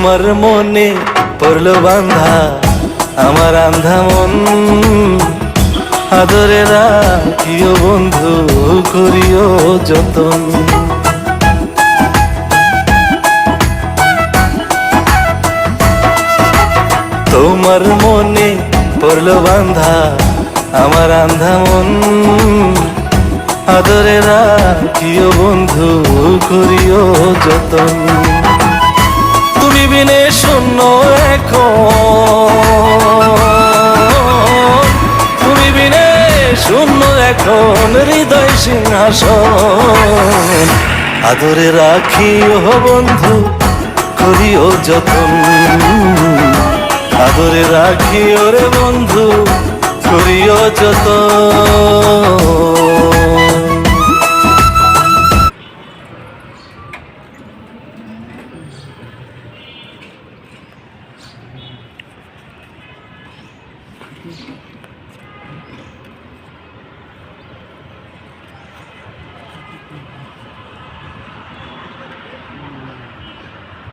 তোমার মনে পড়লো বান্ধা আমার আন্ধা মন, আদরে রাখিও বন্ধু করিও যতন। তোমার মনে পড়লো বান্ধা আমার আন্ধা মন, আদরে রাখিও বন্ধু করিও যতন। তুমি বিনে শূন্য এখন, তুমি বিনে শূন্য এখন হৃদয় সিংহাসন, আদরে রাখিও বন্ধু করিও যতন, আদরে রাখিও রে বন্ধু করিও যতন।